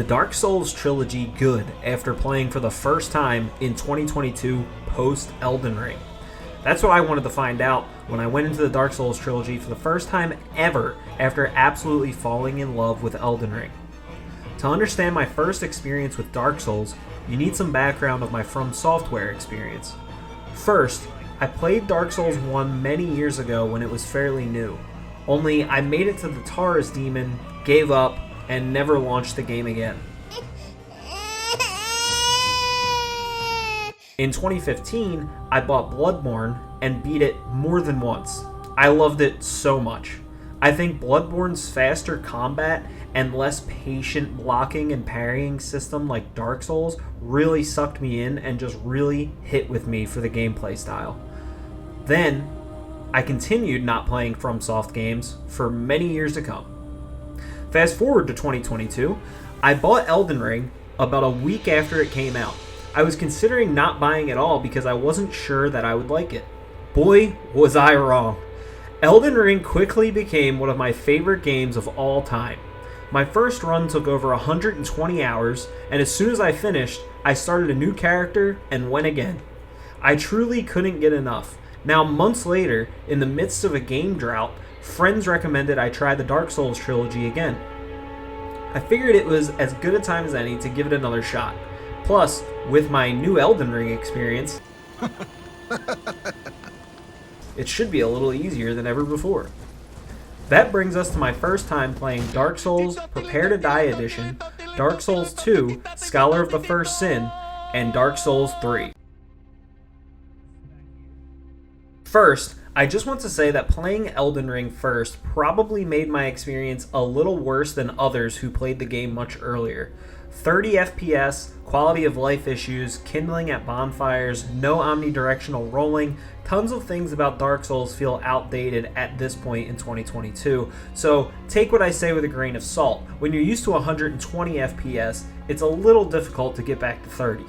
the Dark Souls Trilogy good after playing for the first time in 2022 post Elden Ring? That's what I wanted to find out when I went into the Dark Souls Trilogy for the first time ever after absolutely falling in love with Elden Ring. To understand my first experience with Dark Souls, you need some background of my FromSoftware experience. First, I played Dark Souls 1 many years ago when it was fairly new. Only I made it to the Taurus demon, gave up, and never launched the game again. In 2015, I bought Bloodborne and beat it more than once. I loved it so much. I think Bloodborne's faster combat and less patient blocking and parrying system like Dark Souls really sucked me in and just really hit with me for the gameplay style. Then, I continued not playing FromSoft games for many years to come. Fast forward to 2022, I bought Elden Ring about a week after it came out. I was considering not buying it all because I wasn't sure that I would like it. Boy, was I wrong. Elden Ring quickly became one of my favorite games of all time. My first run took over 120 hours, and as soon as I finished, I started a new character and went again. I truly couldn't get enough. Now, months later, in the midst of a game drought, friends recommended I try the Dark Souls Trilogy again. I figured it was as good a time as any to give it another shot. Plus, with my new Elden Ring experience, it should be a little easier than ever before. That brings us to my first time playing Dark Souls Prepare to Die Edition, Dark Souls 2 Scholar of the First Sin, and Dark Souls 3. First, I just want to say that playing Elden Ring first probably made my experience a little worse than others who played the game much earlier. 30 FPS, quality of life issues, kindling at bonfires, no omnidirectional rolling, tons of things about Dark Souls feel outdated at this point in 2022, so take what I say with a grain of salt. When you're used to 120 FPS, it's a little difficult to get back to 30.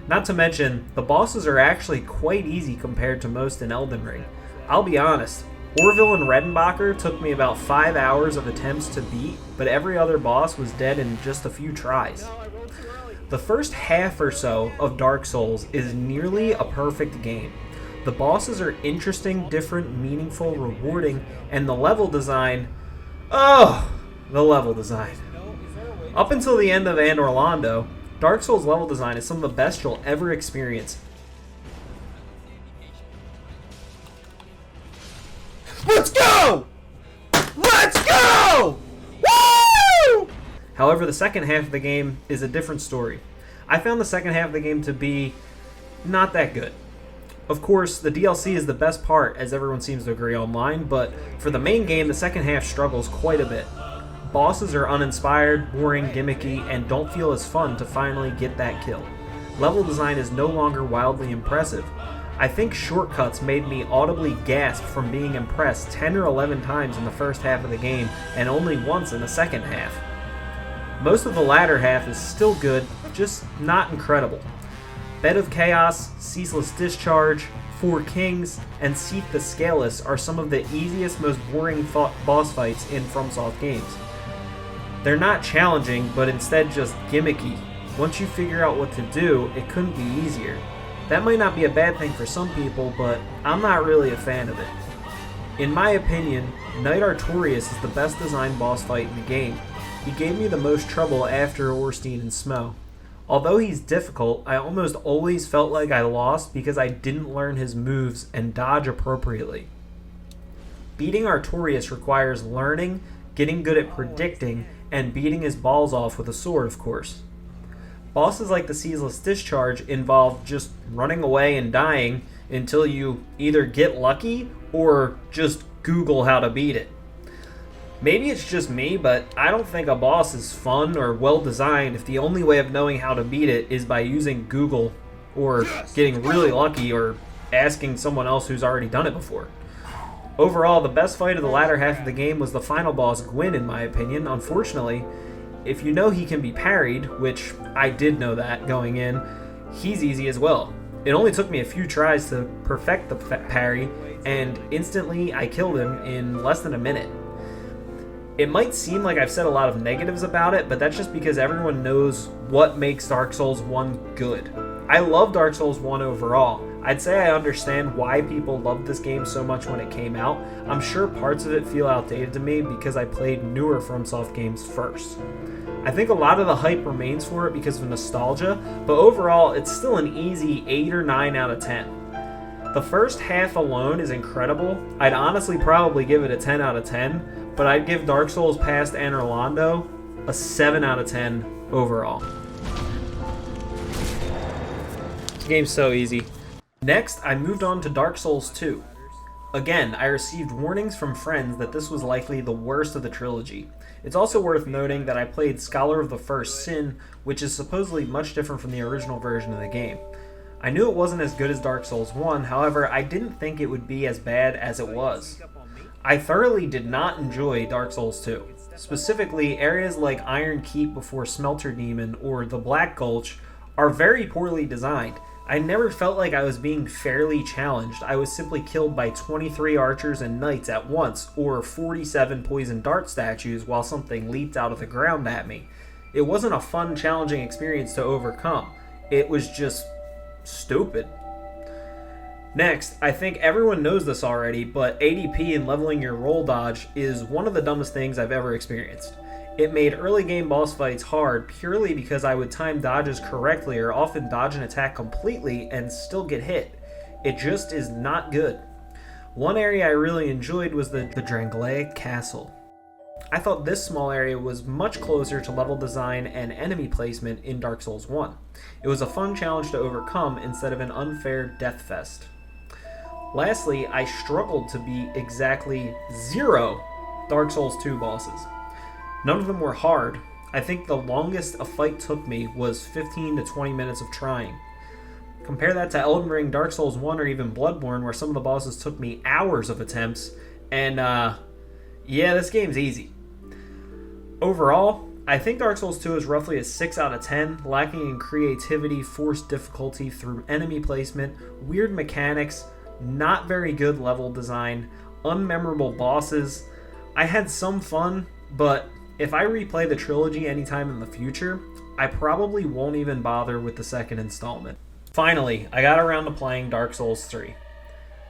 Not to mention, the bosses are actually quite easy compared to most in Elden Ring. I'll be honest, Orville and Redenbacher took me about 5 hours of attempts to beat, but every other boss was dead in just a few tries. The first half or so of Dark Souls is nearly a perfect game. The bosses are interesting, different, meaningful, rewarding, and the level design... the level design. Up until the end of Anor Londo, Dark Souls level design is some of the best you'll ever experience. Let's go! Let's go! Woo! However, the second half of the game is a different story. I found the second half of the game to be not that good. Of course, the DLC is the best part, as everyone seems to agree online, but for the main game, the second half struggles quite a bit. Bosses are uninspired, boring, gimmicky, and don't feel as fun to finally get that kill. Level design is no longer wildly impressive. I think shortcuts made me audibly gasp from being impressed 10 or 11 times in the first half of the game, and only once in the second half. Most of the latter half is still good, just not incredible. Bed of Chaos, Ceaseless Discharge, Four Kings, and Seath the Scaleless are some of the easiest, most boring boss fights in FromSoft games. They're not challenging, but instead just gimmicky. Once you figure out what to do, it couldn't be easier. That might not be a bad thing for some people, but I'm not really a fan of it. In my opinion, Knight Artorius is the best designed boss fight in the game. He gave me the most trouble after Orstein and Smough. Although he's difficult, I almost always felt like I lost because I didn't learn his moves and dodge appropriately. Beating Artorius requires learning, getting good at predicting, and beating his balls off with a sword, of course. Bosses like the Ceaseless Discharge involve just running away and dying until you either get lucky or just Google how to beat it. Maybe it's just me, but I don't think a boss is fun or well designed if the only way of knowing how to beat it is by using Google or getting really lucky or asking someone else who's already done it before. Overall, the best fight of the latter half of the game was the final boss, Gwen, in my opinion. Unfortunately, if you know he can be parried, which I did know that going in, he's easy as well. It only took me a few tries to perfect the parry, and instantly I killed him in less than a minute. It might seem like I've said a lot of negatives about it, but that's just because everyone knows what makes Dark Souls 1 good. I love Dark Souls 1 overall. I'd say I understand why people loved this game so much when it came out. I'm sure parts of it feel outdated to me because I played newer FromSoft games first. I think a lot of the hype remains for it because of nostalgia, but overall it's still an easy 8 or 9 out of 10. The first half alone is incredible. I'd honestly probably give it a 10 out of 10, but I'd give Dark Souls Past and Orlando a 7 out of 10 overall. This game's so easy. Next, I moved on to Dark Souls 2. Again, I received warnings from friends that this was likely the worst of the trilogy. It's also worth noting that I played Scholar of the First Sin, which is supposedly much different from the original version of the game. I knew it wasn't as good as Dark Souls 1, however, I didn't think it would be as bad as it was. I thoroughly did not enjoy Dark Souls 2. Specifically, areas like Iron Keep before Smelter Demon or the Black Gulch are very poorly designed. I never felt like I was being fairly challenged. I was simply killed by 23 archers and knights at once, or 47 poison dart statues while something leaped out of the ground at me. It wasn't a fun, challenging experience to overcome. It was just stupid. Next, I think everyone knows this already, but ADP and leveling your roll dodge is one of the dumbest things I've ever experienced. It made early game boss fights hard purely because I would time dodges correctly or often dodge an attack completely and still get hit. It just is not good. One area I really enjoyed was the Drangle Castle. I thought this small area was much closer to level design and enemy placement in Dark Souls 1. It was a fun challenge to overcome instead of an unfair death fest. Lastly, I struggled to beat exactly 0 Dark Souls 2 bosses. None of them were hard. I think the longest a fight took me was 15 to 20 minutes of trying. Compare that to Elden Ring, Dark Souls 1, or even Bloodborne, where some of the bosses took me hours of attempts, and yeah, this game's easy. Overall, I think Dark Souls 2 is roughly a 6 out of 10, lacking in creativity, forced difficulty through enemy placement, weird mechanics, not very good level design, unmemorable bosses. I had some fun, but if I replay the trilogy anytime in the future, I probably won't even bother with the second installment. Finally, I got around to playing Dark Souls 3.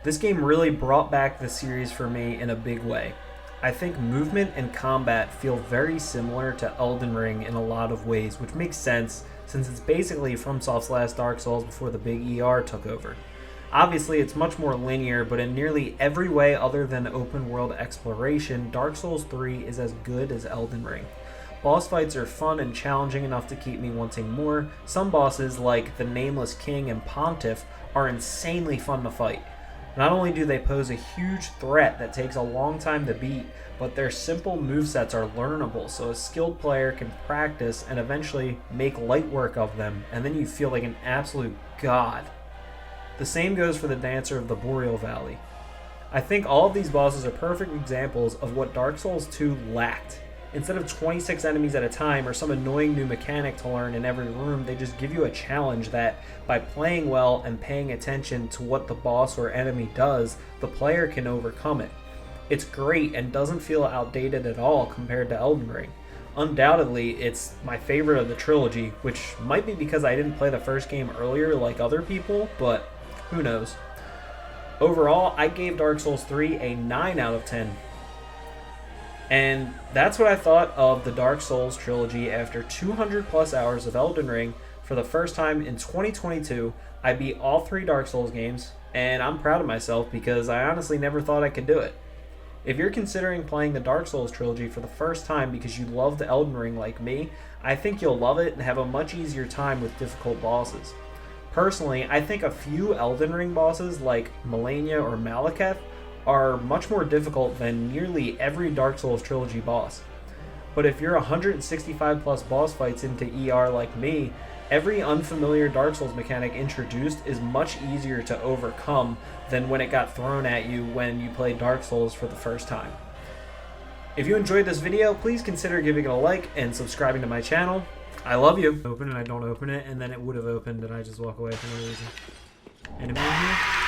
This game really brought back the series for me in a big way. I think movement and combat feel very similar to Elden Ring in a lot of ways, which makes sense since it's basically FromSoft's last Dark Souls before the big ER took over. Obviously, it's much more linear, but in nearly every way other than open world exploration, Dark Souls 3 is as good as Elden Ring. Boss fights are fun and challenging enough to keep me wanting more. Some bosses, like the Nameless King and Pontiff, are insanely fun to fight. Not only do they pose a huge threat that takes a long time to beat, but their simple movesets are learnable, so a skilled player can practice and eventually make light work of them, and then you feel like an absolute god. The same goes for the Dancer of the Boreal Valley. I think all of these bosses are perfect examples of what Dark Souls 2 lacked. Instead of 26 enemies at a time or some annoying new mechanic to learn in every room, they just give you a challenge that, by playing well and paying attention to what the boss or enemy does, the player can overcome it. It's great and doesn't feel outdated at all compared to Elden Ring. Undoubtedly, it's my favorite of the trilogy, which might be because I didn't play the first game earlier like other people, but who knows. Overall, I gave Dark Souls 3 a 9 out of 10. And that's what I thought of the Dark Souls trilogy after 200 plus hours of Elden Ring. For the first time in 2022, I beat all 3 Dark Souls games, and I'm proud of myself because I honestly never thought I could do it. If you're considering playing the Dark Souls trilogy for the first time because you loved Elden Ring like me, I think you'll love it and have a much easier time with difficult bosses. Personally, I think a few Elden Ring bosses like Malenia or Malekith are much more difficult than nearly every Dark Souls trilogy boss. But if you're 165 plus boss fights into ER like me, every unfamiliar Dark Souls mechanic introduced is much easier to overcome than when it got thrown at you when you played Dark Souls for the first time. If you enjoyed this video, please consider giving it a like and subscribing to my channel. I love you. Open and I don't open it, and then it would have opened and I just walk away for no reason. Enemy in here?